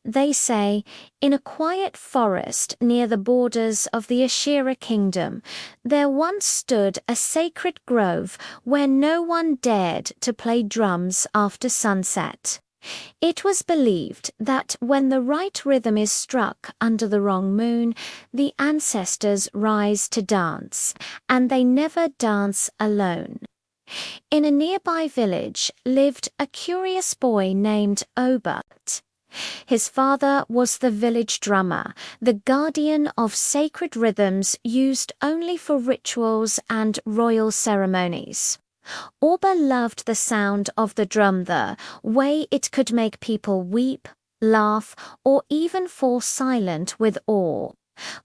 They say, in a quiet forest near the borders of the Ashira kingdom, there once stood a sacred grove where no one dared to play drums after sunset. It was believed that when the right rhythm is struck under the wrong moon, the ancestors rise to dance, and they never dance alone. In a nearby village lived a curious boy named Oba. His father was the village drummer, the guardian of sacred rhythms used only for rituals and royal ceremonies. Oba loved the sound of the drum, the way it could make people weep, laugh, or even fall silent with awe.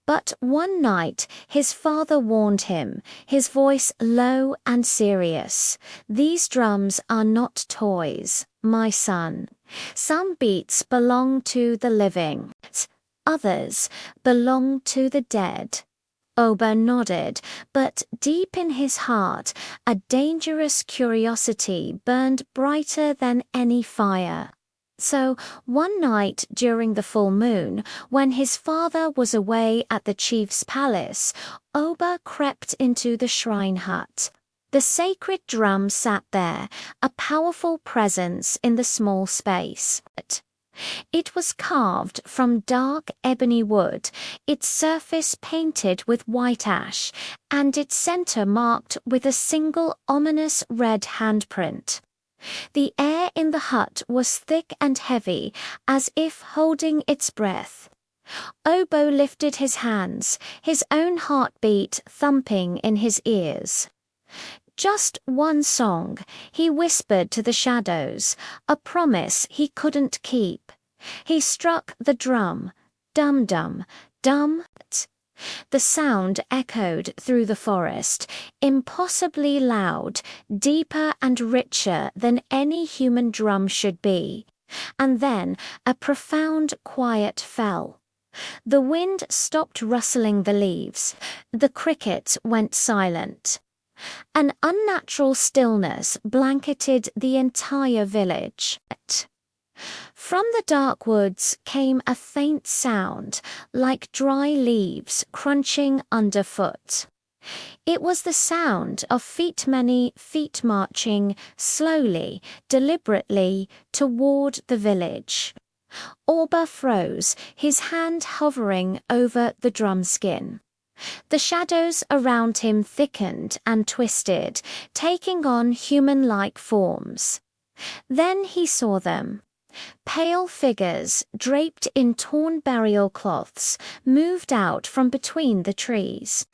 But one night his father warned him, his voice low and serious, "These drums are not toys, my son. Some beats belong to the living, others belong to the dead." Oba nodded, but deep in his heart a dangerous curiosity burned brighter than any fire. So one night during the full moon, when his father was away at the chief's palace, Oba crept into the shrine hut. The sacred drum sat there, a powerful presence in the small space. It was carved from dark ebony wood, its surface painted with white ash, and its center marked with a single ominous red handprint. The air in the hut was thick and heavy, as if holding its breath. Obo lifted his hands, his own heartbeat thumping in his ears. "Just one song," he whispered to the shadows, a promise he couldn't keep. He struck the drum. Dum-dum, dum. The sound echoed through the forest, impossibly loud, deeper and richer than any human drum should be. And then a profound quiet fell. The wind stopped rustling the leaves. The crickets went silent. An unnatural stillness blanketed the entire village. From the dark woods came a faint sound, like dry leaves crunching underfoot. It was the sound of many feet marching slowly, deliberately toward the village. Oba froze, his hand hovering over the drum skin. The shadows around him thickened and twisted, taking on human-like forms. Then he saw them. Pale figures, draped in torn burial cloths, moved out from between the trees.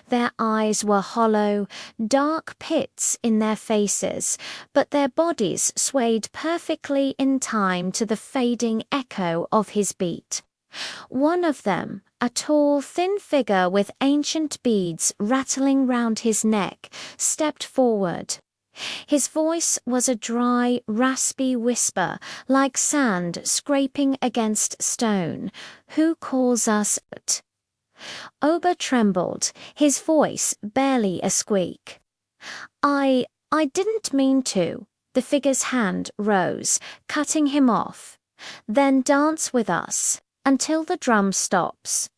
Their eyes were hollow, dark pits in their faces, but their bodies swayed perfectly in time to the fading echo of his beat. One of them, a tall, thin figure with ancient beads rattling round his neck, stepped forward. His voice was a dry, raspy whisper, like sand scraping against stone. "Who calls us?" Oba trembled, his voice barely a squeak. I didn't mean to." The figure's hand rose, cutting him off. "Then dance with us, until the drum stops."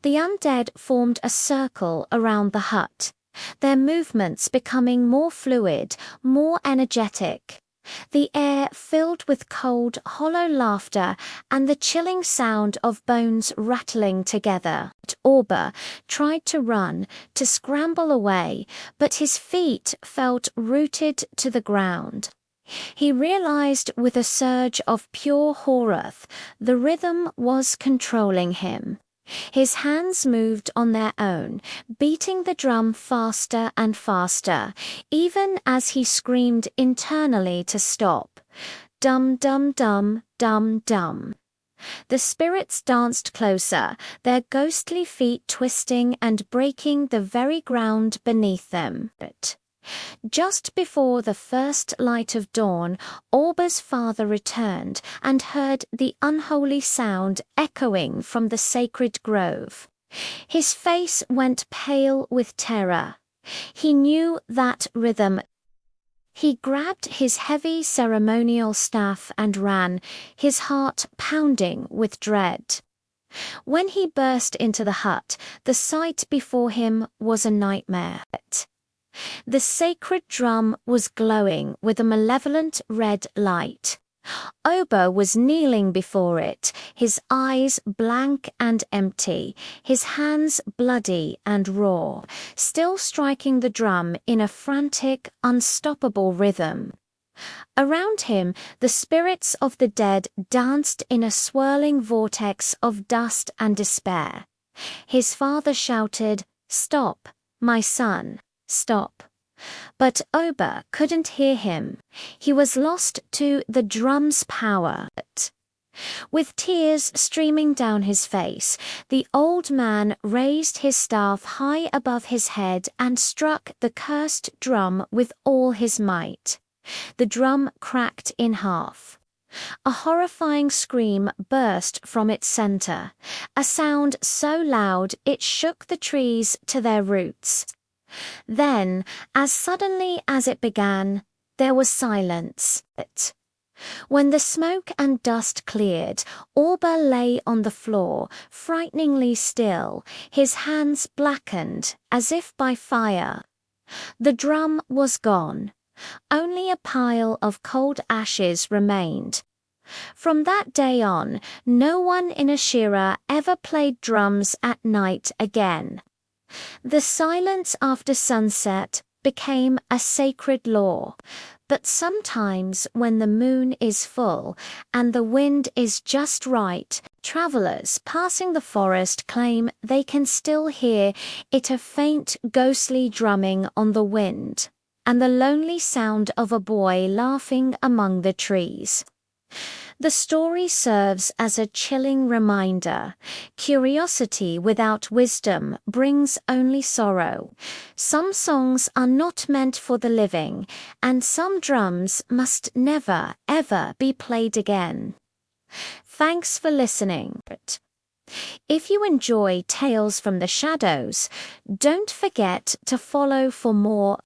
The undead formed a circle around the hut, their movements becoming more fluid, more energetic. The air filled with cold, hollow laughter and the chilling sound of bones rattling together. Oba tried to run, to scramble away, but his feet felt rooted to the ground. He realized with a surge of pure horror, the rhythm was controlling him. His hands moved on their own, beating the drum faster and faster, even as he screamed internally to stop. Dum dum dum, dum dum. The spirits danced closer, their ghostly feet twisting and breaking the very ground beneath them. Just before the first light of dawn, Oba's father returned and heard the unholy sound echoing from the sacred grove. His face went pale with terror. He knew that rhythm. He grabbed his heavy ceremonial staff and ran, his heart pounding with dread. When he burst into the hut, the sight before him was a nightmare. The sacred drum was glowing with a malevolent red light. Oba was kneeling before it, his eyes blank and empty, his hands bloody and raw, still striking the drum in a frantic, unstoppable rhythm. Around him, the spirits of the dead danced in a swirling vortex of dust and despair. His father shouted, "Stop, my son, stop." But Oba couldn't hear him. He was lost to the drum's power. With tears streaming down his face, the old man raised his staff high above his head and struck the cursed drum with all his might. The drum cracked in half. A horrifying scream burst from its center, a sound so loud it shook the trees to their roots. Then, as suddenly as it began, there was silence. When the smoke and dust cleared, Orba lay on the floor, frighteningly still, his hands blackened as if by fire. The drum was gone. Only a pile of cold ashes remained. From that day on, no one in Ashira ever played drums at night again. The silence after sunset became a sacred law, but sometimes when the moon is full and the wind is just right, travelers passing the forest claim they can still hear it, a faint ghostly drumming on the wind, and the lonely sound of a boy laughing among the trees. The story serves as a chilling reminder. Curiosity without wisdom brings only sorrow. Some songs are not meant for the living, and some drums must never, ever be played again. Thanks for listening. If you enjoy Tales from the Shadows, don't forget to follow for more